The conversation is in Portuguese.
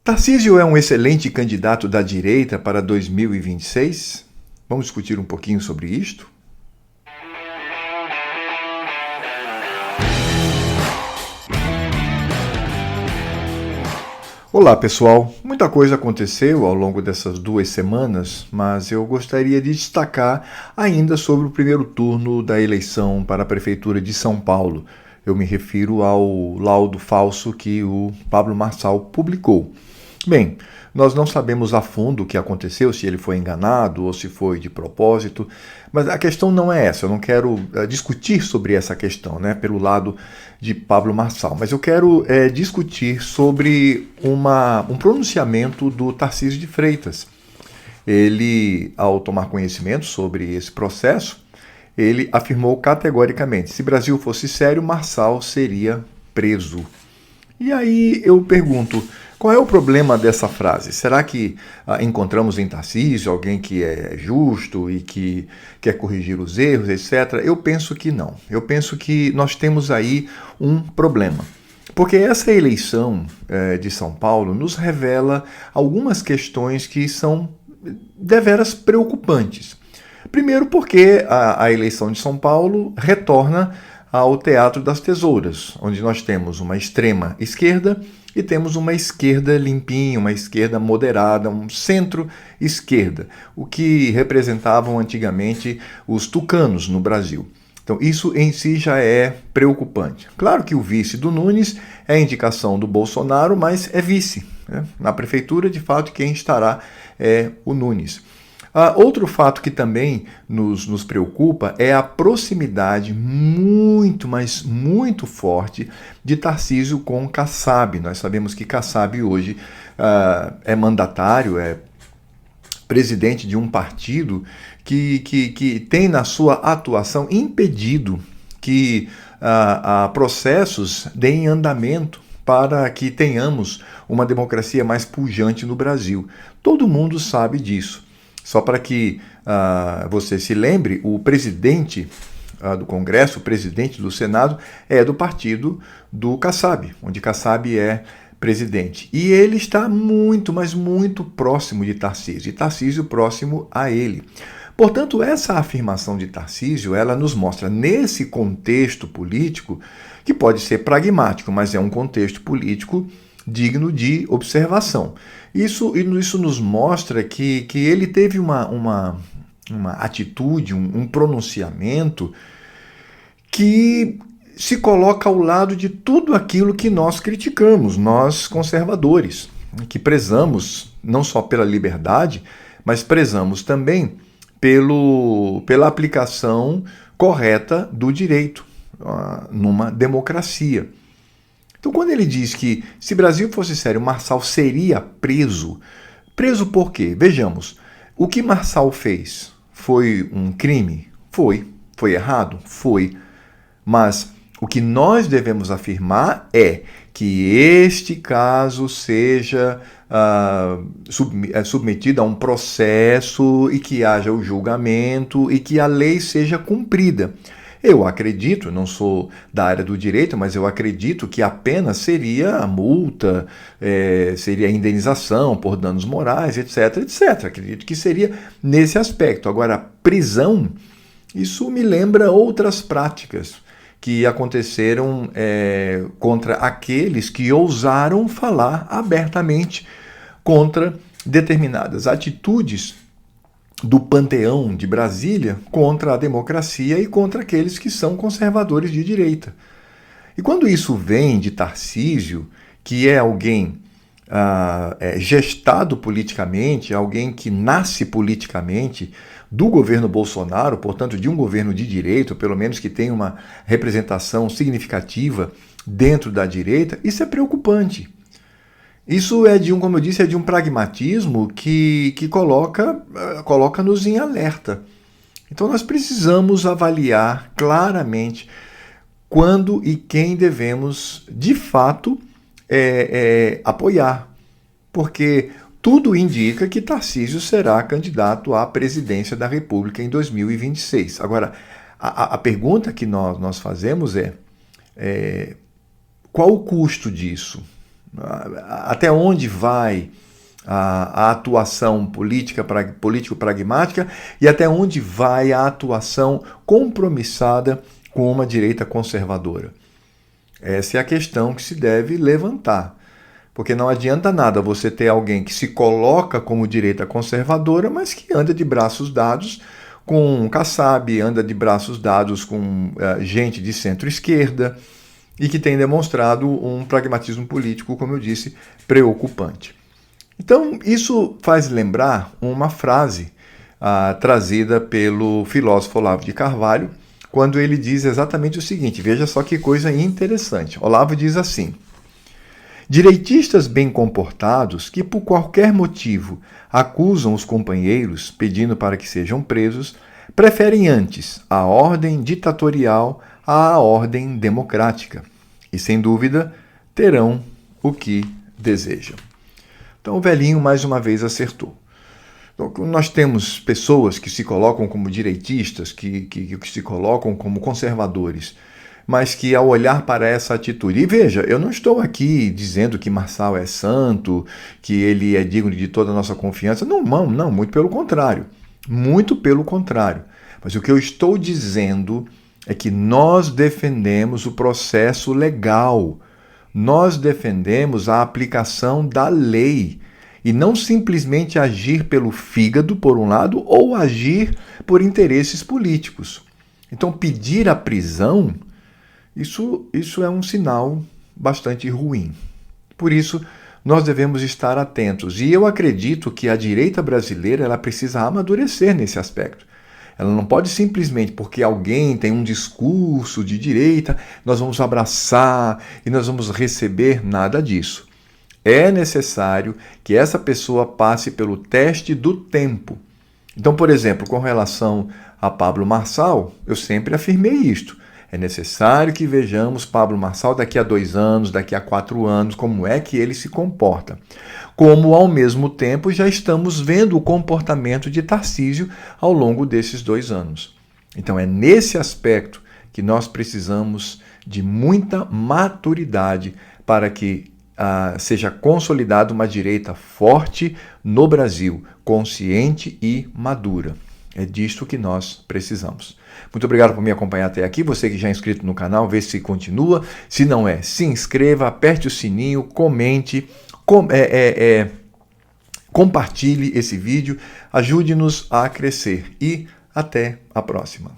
Tarcísio é um excelente candidato da direita para 2026? Vamos discutir um pouquinho sobre isto? Olá, pessoal. Muita coisa aconteceu ao longo dessas 2 semanas, mas eu gostaria de destacar ainda sobre o primeiro turno da eleição para a Prefeitura de São Paulo. Eu me refiro ao laudo falso que o Pablo Marçal publicou. Bem, nós não sabemos a fundo o que aconteceu, se ele foi enganado ou se foi de propósito, mas a questão não é essa. Eu não quero discutir sobre essa questão, né, pelo lado de Pablo Marçal, mas eu quero discutir sobre um pronunciamento do Tarcísio de Freitas. Ele, ao tomar conhecimento sobre esse processo, ele afirmou categoricamente: se Brasil fosse sério, Marçal seria preso. E aí eu pergunto, qual é o problema dessa frase? Será que encontramos em Tarcísio alguém que é justo e que quer corrigir os erros, etc.? Eu penso que não. Eu penso que nós temos aí um problema. Porque essa eleição de São Paulo nos revela algumas questões que são deveras preocupantes. Primeiro porque a eleição de São Paulo retorna ao Teatro das Tesouras, onde nós temos uma extrema esquerda e temos uma esquerda limpinha, uma esquerda moderada, um centro-esquerda, o que representavam antigamente os tucanos no Brasil. Então isso em si já é preocupante. Claro que o vice do Nunes é indicação do Bolsonaro, mas é vice, né? Na prefeitura, de fato, quem estará é o Nunes. Outro fato que também nos preocupa é a proximidade muito, mas muito forte de Tarcísio com Kassab. Nós sabemos que Kassab hoje é mandatário, é presidente de um partido que tem na sua atuação impedido que processos deem andamento para que tenhamos uma democracia mais pujante no Brasil. Todo mundo sabe disso. Só para que você se lembre, o presidente do Congresso, o presidente do Senado, é do partido do Kassab, onde Kassab é presidente. E ele está muito, mas muito próximo de Tarcísio, e Tarcísio próximo a ele. Portanto, essa afirmação de Tarcísio, ela nos mostra, nesse contexto político, que pode ser pragmático, mas é um contexto político digno de observação. Isso nos mostra que ele teve uma atitude, um pronunciamento que se coloca ao lado de tudo aquilo que nós criticamos, nós conservadores, que prezamos não só pela liberdade, mas prezamos também pela aplicação correta do direito numa democracia. Então, quando ele diz que se Brasil fosse sério, Marçal seria preso, preso por quê? Vejamos, o que Marçal fez foi um crime? Foi. Foi errado? Foi. Mas o que nós devemos afirmar é que este caso seja submetido a um processo e que haja o julgamento e que a lei seja cumprida. Eu acredito, não sou da área do direito, mas eu acredito que a pena seria a multa, seria a indenização por danos morais, etc, etc. Acredito que seria nesse aspecto. Agora, prisão, isso me lembra outras práticas que aconteceram contra aqueles que ousaram falar abertamente contra determinadas atitudes do panteão de Brasília contra a democracia e contra aqueles que são conservadores de direita. E quando isso vem de Tarcísio, que é alguém gestado politicamente, alguém que nasce politicamente do governo Bolsonaro, portanto de um governo de direita, ou pelo menos que tem uma representação significativa dentro da direita, isso é preocupante. Isso é como eu disse, é de um pragmatismo que coloca-nos em alerta. Então nós precisamos avaliar claramente quando e quem devemos, de fato, apoiar. Porque tudo indica que Tarcísio será candidato à presidência da República em 2026. Agora, a pergunta que nós fazemos é qual o custo disso? Até onde vai a atuação político-pragmática e até onde vai a atuação compromissada com uma direita conservadora? Essa é a questão que se deve levantar. Porque não adianta nada você ter alguém que se coloca como direita conservadora, mas que anda de braços dados com Kassab, anda de braços dados com gente de centro-esquerda e que tem demonstrado um pragmatismo político, como eu disse, preocupante. Então, isso faz lembrar uma frase trazida pelo filósofo Olavo de Carvalho, quando ele diz exatamente o seguinte, veja só que coisa interessante. Olavo diz assim: direitistas bem comportados que, por qualquer motivo, acusam os companheiros, pedindo para que sejam presos, preferem antes a ordem ditatorial à ordem democrática e, sem dúvida, terão o que desejam. Então o velhinho mais uma vez acertou. Então, nós temos pessoas que se colocam como direitistas, que se colocam como conservadores, mas que ao olhar para essa atitude, e veja, eu não estou aqui dizendo que Marçal é santo, que ele é digno de toda a nossa confiança, não, muito pelo contrário, mas o que eu estou dizendo é que nós defendemos o processo legal, nós defendemos a aplicação da lei, e não simplesmente agir pelo fígado, por um lado, ou agir por interesses políticos. Então, pedir a prisão, isso é um sinal bastante ruim. Por isso, nós devemos estar atentos. E eu acredito que a direita brasileira ela precisa amadurecer nesse aspecto. Ela não pode simplesmente, porque alguém tem um discurso de direita, nós vamos abraçar e nós vamos receber nada disso. É necessário que essa pessoa passe pelo teste do tempo. Então, por exemplo, com relação a Pablo Marçal, eu sempre afirmei isto. É necessário que vejamos Pablo Marçal daqui a 2 anos, daqui a 4 anos, como é que ele se comporta. Como, ao mesmo tempo, já estamos vendo o comportamento de Tarcísio ao longo desses 2 anos. Então, é nesse aspecto que nós precisamos de muita maturidade para que seja consolidada uma direita forte no Brasil, consciente e madura. É disto que nós precisamos. Muito obrigado por me acompanhar até aqui. Você que já é inscrito no canal, vê se continua. Se não é, se inscreva, aperte o sininho, comente, compartilhe esse vídeo, ajude-nos a crescer e até a próxima.